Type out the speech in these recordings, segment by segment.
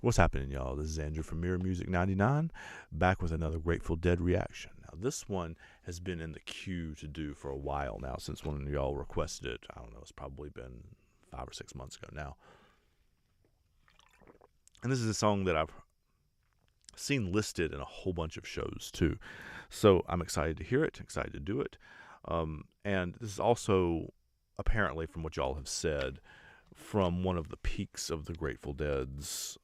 What's happening, y'all? This is Andrew from Mirror Music 99, back with another Grateful Dead reaction. Now, this one has been in the queue to do for a while now, since one of y'all requested it. I don't know, it's probably been 5 or 6 months ago now. And this is a song that I've seen listed in a whole bunch of shows, too. So I'm excited to hear it, excited to do it. And this is also, apparently, from what y'all have said, from one of the peaks of the Grateful Dead's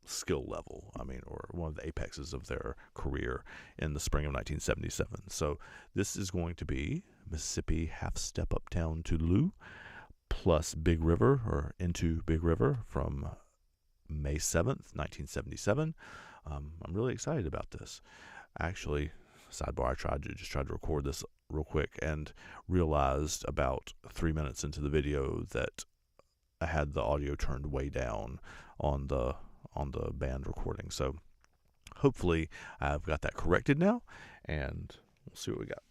skill level, or one of the apexes of their career in the spring of 1977. So this is going to be Mississippi Half Step Uptown Toodaloo plus Big River, or Into Big River, from May 7th, 1977. I'm really excited about this. Actually, sidebar, I tried to record this real quick and realized about 3 minutes into the video that I had the audio turned way down on the band recording. So hopefully I've got that corrected now, and we'll see what we got.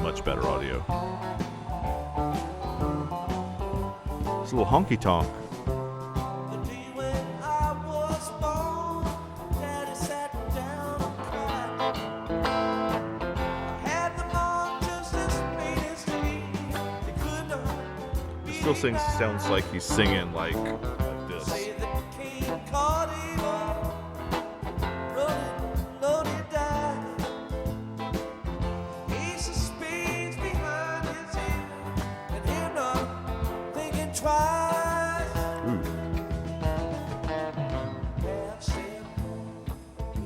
Much better audio. It's a little honky tonk. It still sounds like he's singing like this.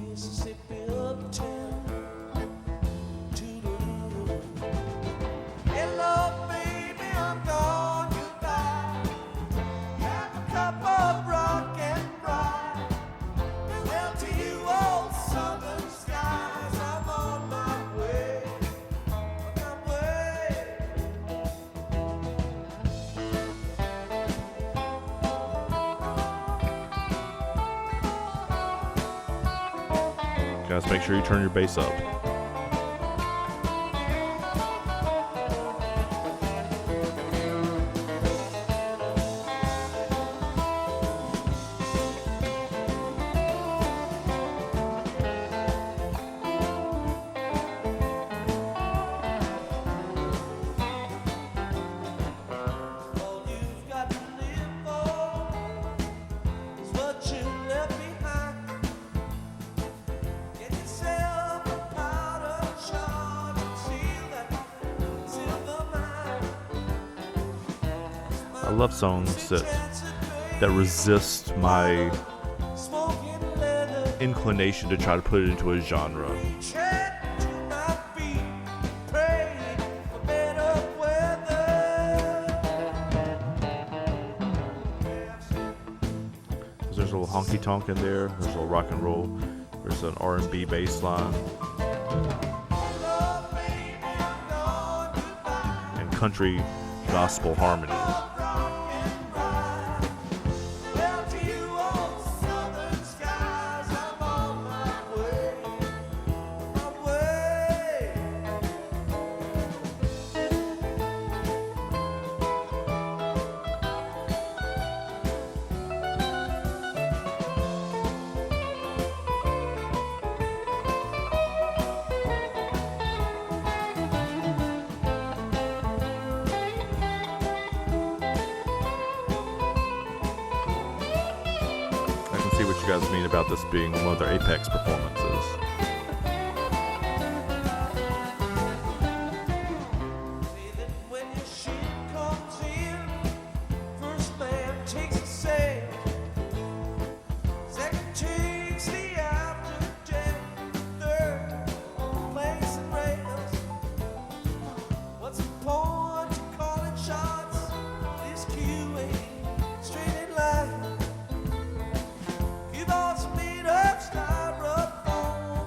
Mississippi Uptown, Toodaloo. Hello, baby, I'm gone goodbye. Have a cup of rock and rye. Well, to you old southern skies, I'm on my way. Guys, make sure you turn your bass up. All you've got to live for is what you left behind. Get yourself a powder charge and seal that silver mine. I love songs that resist my Smoking leather, inclination to try to put it into a genre. tread to my feet, praying for better weather. There's a little honky tonk in there. There's a little rock and roll. There's an R&B bass line Hello, baby, I'm gone goodbye. and country gospel harmonies. Rock and ride. Well, to you old southern skies, I'm on my way. My way. I can see what you guys mean about this being one of their apex performances. Say that when your ship comes in, first man takes a sail, second takes the afterdeck, third planks and rails. What's the point of calling shots? This queue ain't straight in line. Cue balls made of styrofoam.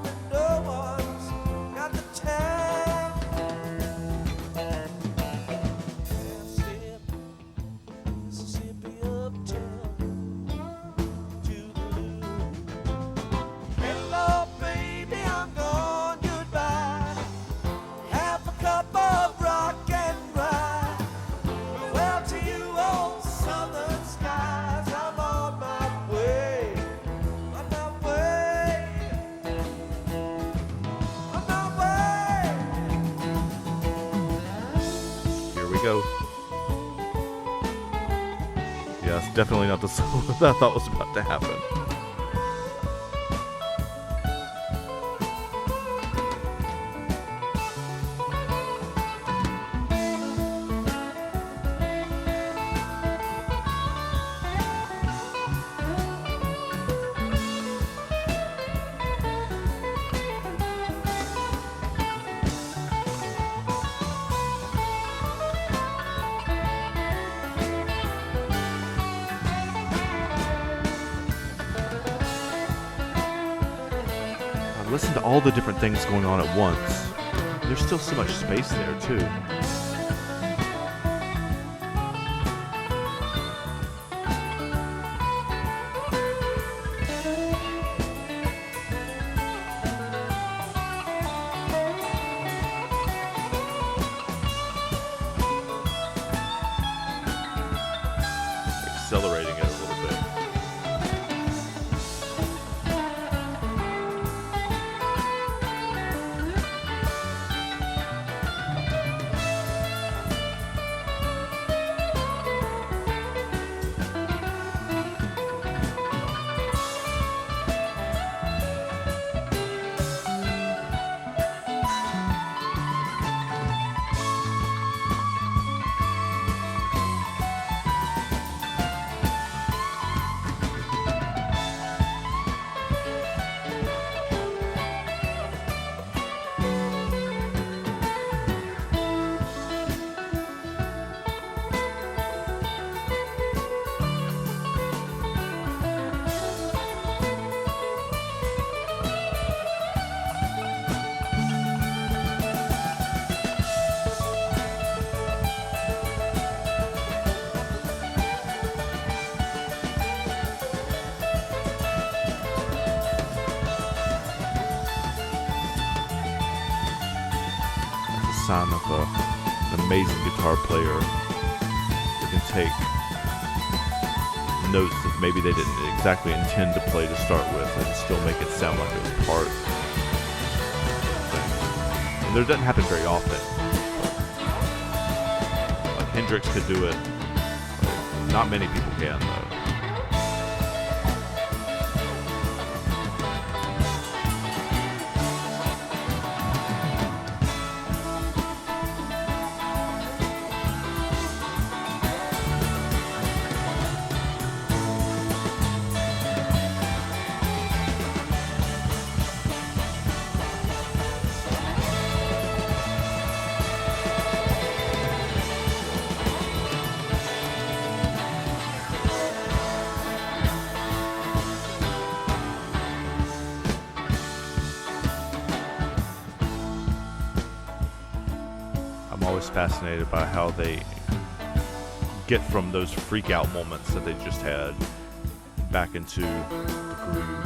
go. Yeah, it's definitely not the solo that I thought was about to happen. Listen to all the different things going on at once. There's still so much space there, too. Accelerating it a little bit. Sign of an amazing guitar player who can take notes that maybe they didn't exactly intend to play to start with and still make it sound like it was part of the thing. And that doesn't happen very often. Like Hendrix could do it. Not many people can, though. Always fascinated by how they get from those freak out moments that they just had back into the groove.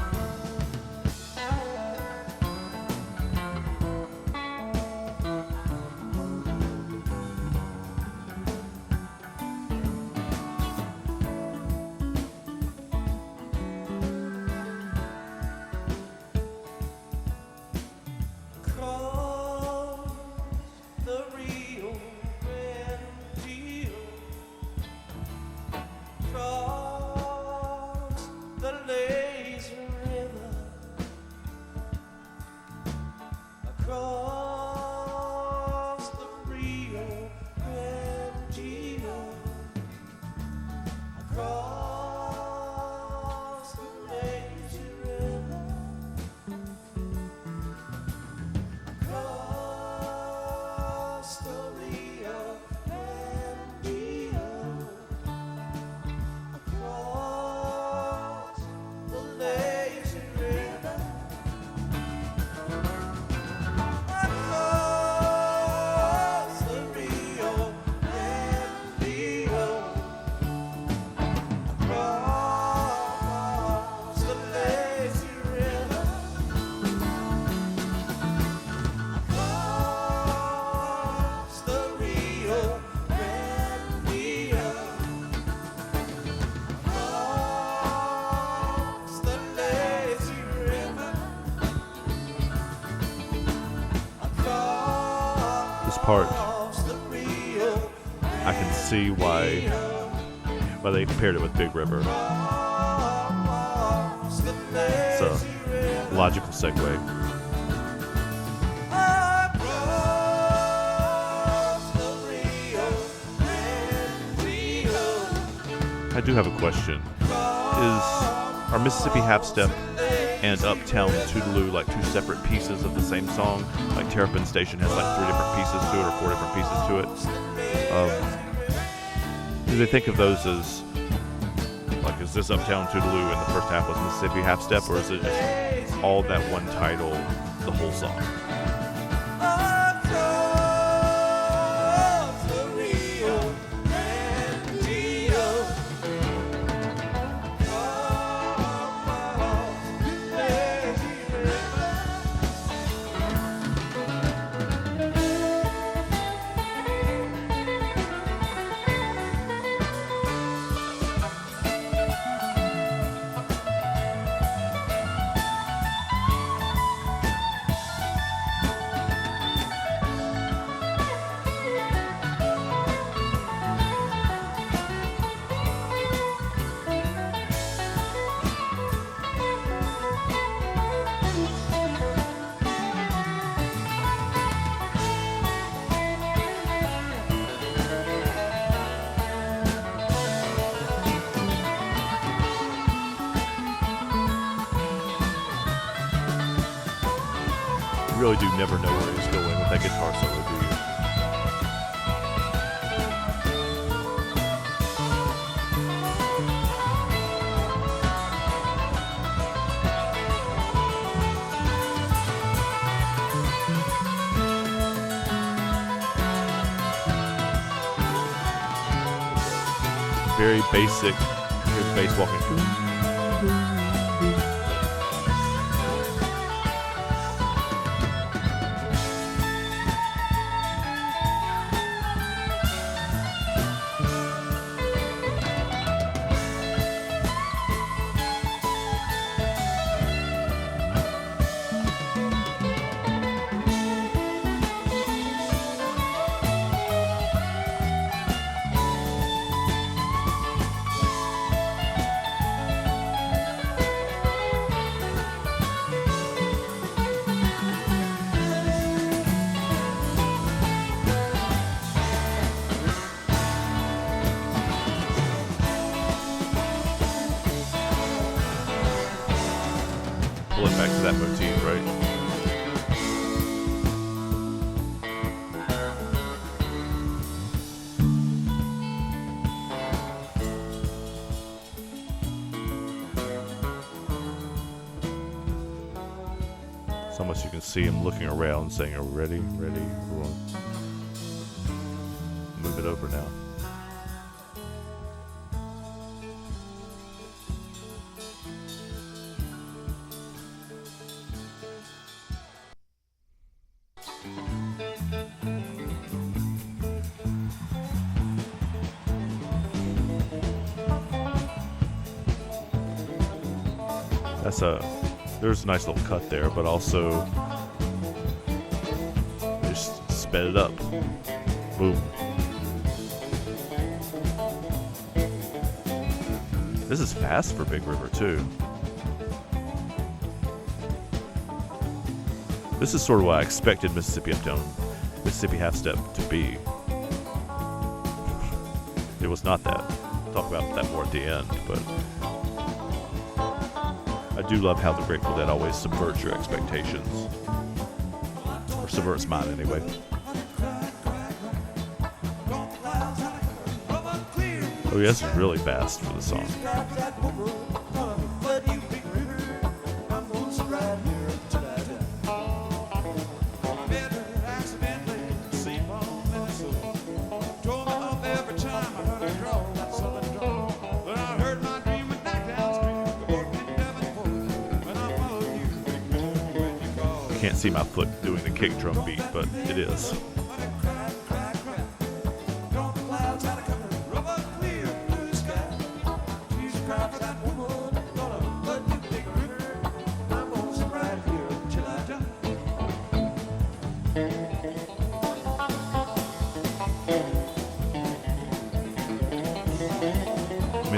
Part see why they compared it with Big River. It's a logical segue. I do have a question. Are Mississippi Half Step and Uptown Toodaloo like two separate pieces of the same song? Like Terrapin Station has like 3 different pieces to it or 4 different pieces to it. Do they think of those as like, is this Uptown Toodaloo and the first half was Mississippi Half Step, or is it just all that one title, the whole song? You really do never know where he's going with that guitar solo, do you? Very basic. Here's bass walking. Pulling back to that motif, right? So much you can see him looking around saying, "Are we ready? Ready? We're on. Move it over now." There's a nice little cut there, but also just sped it up. Boom. This is fast for Big River too. This is sort of what I expected Mississippi Half Step to be. It was not that. I'll talk about that more at the end, but I do love how the Grateful Dead always subverts your expectations. Or subverts mine anyway. Oh yeah, this is really fast for the song. Can't see my foot doing the kick drum beat, but it is.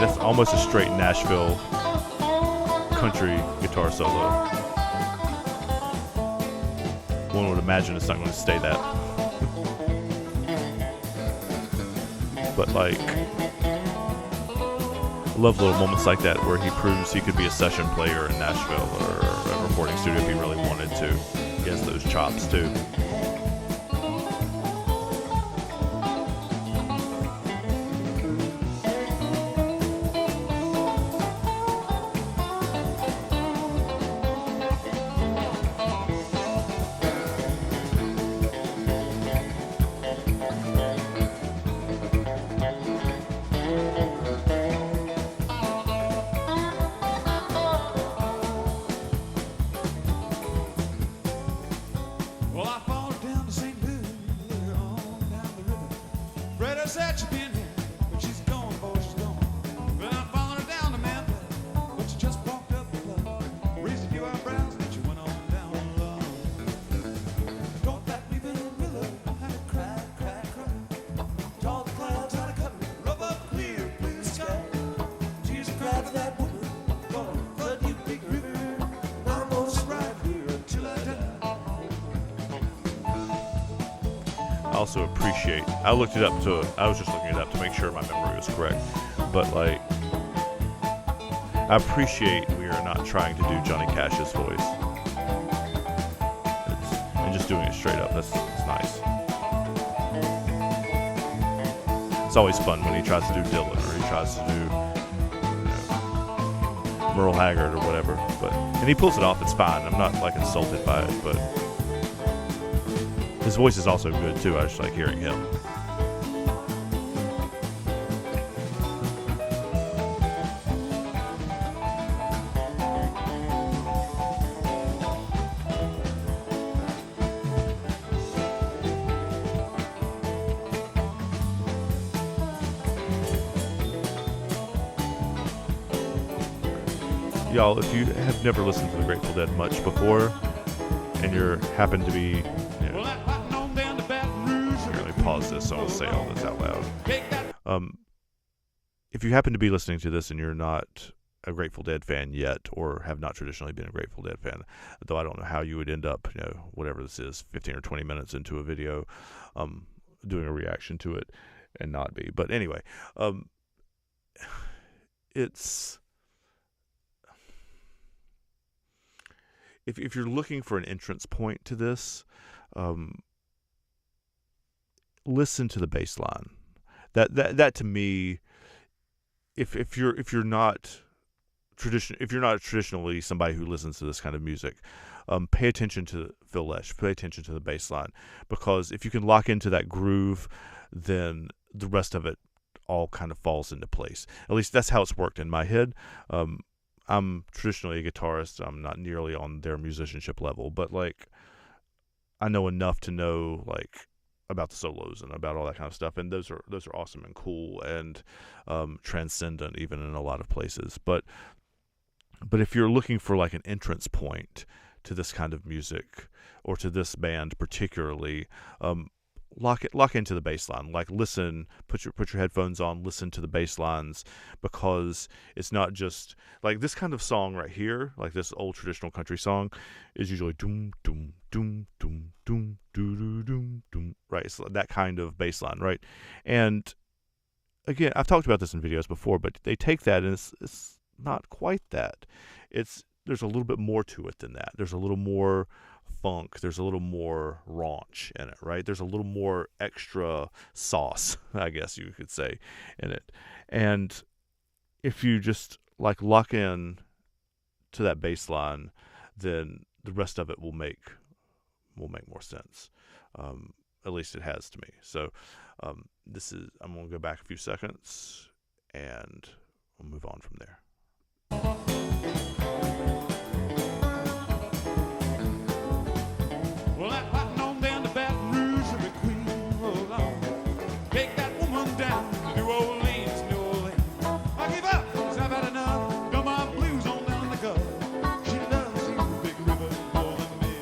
mean, that's almost a straight Nashville country guitar solo. One would imagine it's not going to stay that. But like, I love little moments like that where he proves he could be a session player in Nashville or a recording studio if he really wanted to. He has those chops too. Well, I followed down to St. Louis, on down the river. Freda said she'd been here, but she's gone, boy, she's gone. Then I followed her down to Memphis, but she just walked up the block. Raised a few eyebrows, but she went on down low. Don't that weeping willow had to cry, cry, cry. All the clouds had to cut me, rub up clear blue sky. Tears cried for that woman, gonna flood you big river. And I'm gonna ride here until I die. I also appreciate, I was just looking it up to make sure my memory was correct, but like, I appreciate we are not trying to do Johnny Cash's voice. And just doing it straight up, that's nice. It's always fun when he tries to do Dylan, or he tries to do Merle Haggard or whatever, and he pulls it off, it's fine. I'm not like insulted by it, but his voice is also good too. I just like hearing him. Y'all, if you have never listened to the Grateful Dead much before, and you happen to be, pause this so I'll say all this out loud. If you happen to be listening to this and you're not a Grateful Dead fan yet, or have not traditionally been a Grateful Dead fan, though I don't know how you would end up, whatever this is, 15 or 20 minutes into a video, doing a reaction to it and not be. But anyway, it's, if you're looking for an entrance point to this, listen to the bass line. That to me, if you're not traditionally somebody who listens to this kind of music, pay attention to Phil Lesh, pay attention to the bass line, because if you can lock into that groove, then the rest of it all kind of falls into place. At least that's how it's worked in my head. I'm traditionally a guitarist. I'm not nearly on their musicianship level, but like, I know enough to know like about the solos and about all that kind of stuff, and those are awesome and cool and transcendent even in a lot of places. But if you're looking for like an entrance point to this kind of music, or to this band particularly, lock into the bass line. Like, listen, put your headphones on, listen to the bass lines, because it's not just like this kind of song right here, like this old traditional country song is usually doom doom doom doom doom doo doo doom doom, right? It's that kind of bass line, right? And again, I've talked about this in videos before, but they take that and it's not quite that. There's a little bit more to it than that. There's a little more funk, there's a little more raunch in it, right? There's a little more extra sauce, I guess you could say, in it. And if you just like lock in to that bass line, then the rest of it will make more sense. At least it has to me. So I'm going to go back a few seconds and we'll move on from there. Well, that hot on down to Baton Rouge, every queen roll on. Take that woman down to New Orleans, New Orleans. I give up, 'cause I've had enough. Got my blues on down the gulf. She loves you, big river, more than me.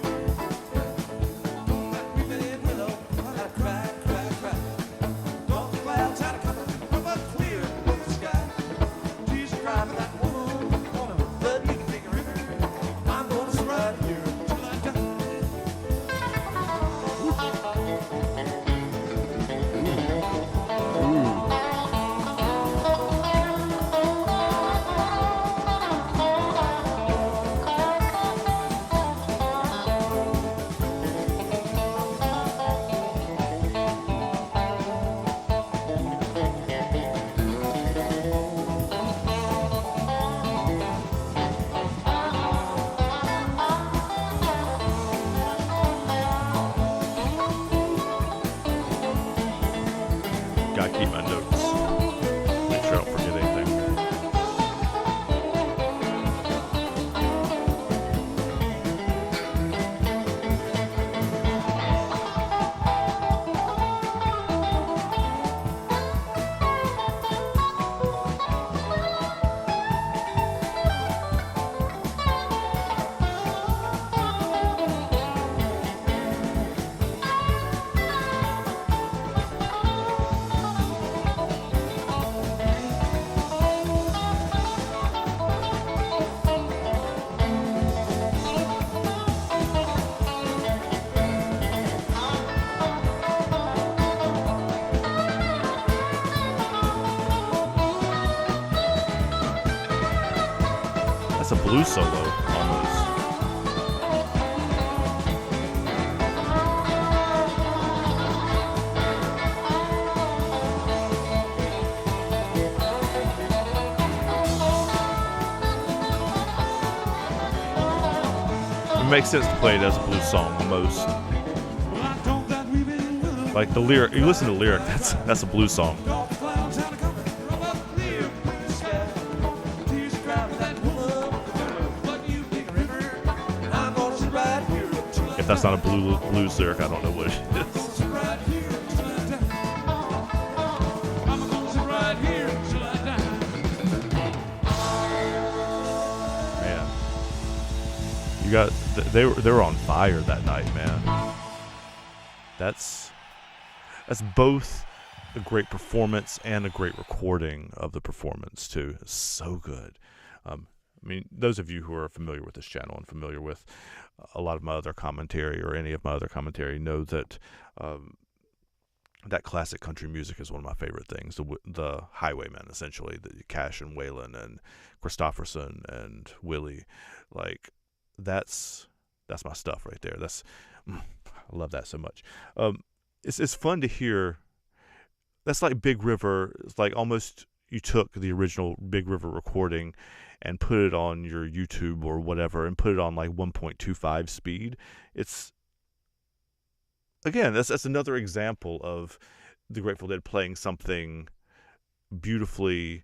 That weeping willow, I cry, cry, cry. All the clouds had to come up a clear blue sky. blues solo almost. It makes sense to play it as a blues song almost. Like the lyric, you listen to the lyric, that's a blues song. If that's not a blues lyric, I don't know what it is. Man, you got they were on fire that night, man. That's both a great performance and a great recording of the performance too. It's so good. I mean, those of you who are familiar with this channel and familiar with a lot of my other commentary or any of my other commentary know that that classic country music is one of my favorite things. The Highwaymen, essentially, the Cash and Waylon and Christopherson and Willie, like that's my stuff right there. I love that so much. It's fun to hear. That's like Big River. It's like almost you took the original Big River recording and put it on your YouTube or whatever and put it on like 1.25 speed. It's, again, that's another example of the Grateful Dead playing something beautifully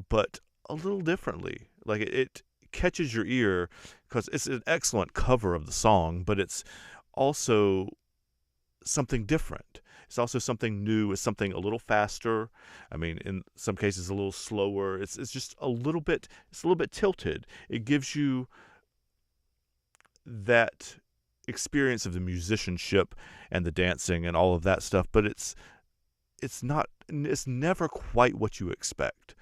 but a little differently. Like it catches your ear because it's an excellent cover of the song, but it's also something different. It's also something new. It's something a little faster. I mean, in some cases, a little slower. It's just a little bit. It's a little bit tilted. It gives you that experience of the musicianship and the dancing and all of that stuff. But it's not. It's never quite what you expect,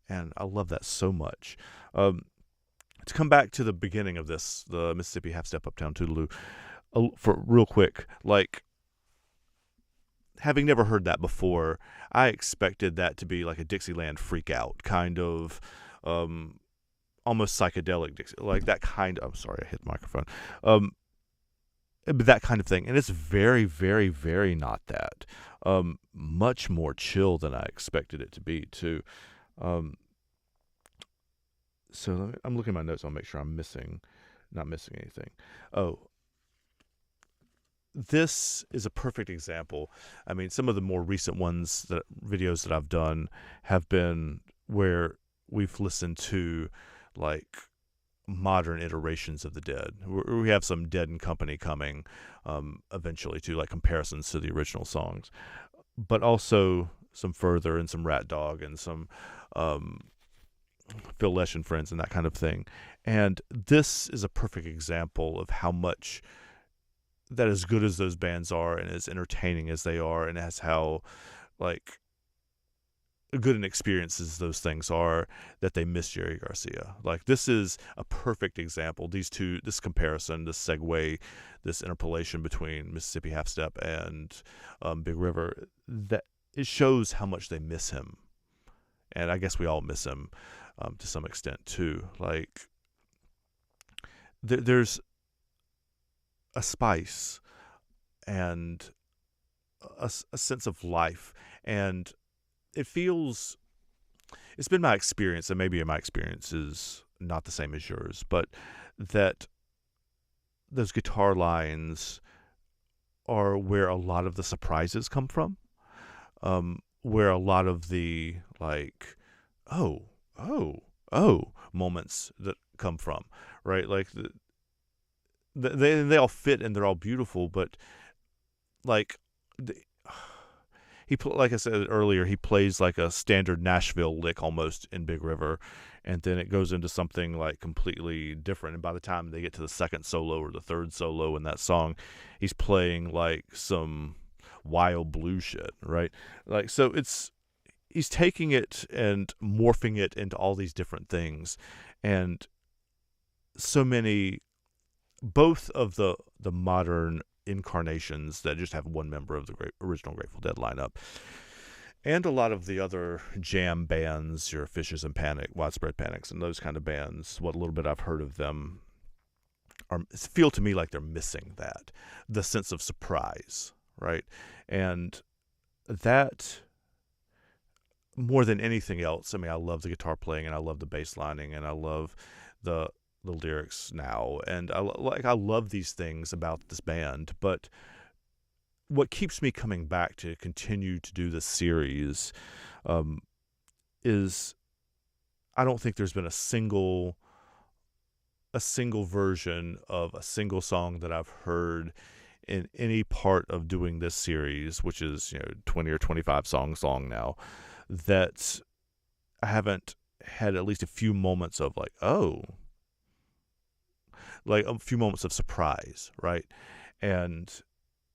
and I love that so much. To come back to the beginning of this, the Mississippi Half Step Uptown Toodaloo, for real quick, like, having never heard that before, I expected that to be like a Dixieland freak out kind of, almost psychedelic Dixie, like that kind of. I'm sorry, I hit the microphone. That kind of thing, and it's very, very, very not that. Much more chill than I expected it to be too. So I'm looking at my notes. I'll make sure I'm not missing anything. Oh. This is a perfect example. I mean, some of the more recent videos that I've done have been where we've listened to like modern iterations of the Dead. We have some Dead and Company coming eventually too, like comparisons to the original songs, but also some Further and some Rat Dog and some Phil Lesh and Friends and that kind of thing. And this is a perfect example of how much that, as good as those bands are and as entertaining as they are and as how like good an experience as those things are, that they miss Jerry Garcia. Like, this is a perfect example. These two, this comparison, this segue, this interpolation between Mississippi Half Step and Big River, that it shows how much they miss him. And I guess we all miss him to some extent too. Like, there's a spice and a sense of life, and it's been my experience, and maybe my experience is not the same as yours, but that those guitar lines are where a lot of the surprises come from, where a lot of the like oh moments that come from, right? Like they all fit and they're all beautiful, but like like I said earlier, he plays like a standard Nashville lick almost in Big River, and then it goes into something like completely different. And by the time they get to the second solo or the third solo in that song, he's playing like some wild blue shit, right? Like, so he's taking it and morphing it into all these different things, and so many, both of the modern incarnations that just have one member of the original Grateful Dead lineup, and a lot of the other jam bands, your Fishes and Panic, Widespread Panics, and those kind of bands, what little bit I've heard of them, feel to me like they're missing that, the sense of surprise, right? And that, more than anything else, I mean, I love the guitar playing, and I love the bass lining, and I love the lyrics now, and I love these things about this band. But what keeps me coming back to continue to do this series is I don't think there's been a single version of a single song that I've heard in any part of doing this series, which is 20 or 25 songs long now, that I haven't had at least a few moments of like, oh, like a few moments of surprise, right? And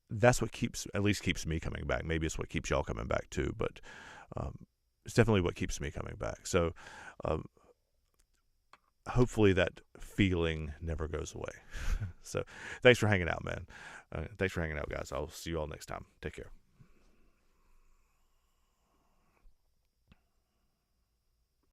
that's what at least keeps me coming back. Maybe it's what keeps y'all coming back too, but it's definitely what keeps me coming back. So hopefully that feeling never goes away. So thanks for hanging out, man. Thanks for hanging out, guys. I'll see you all next time. Take care.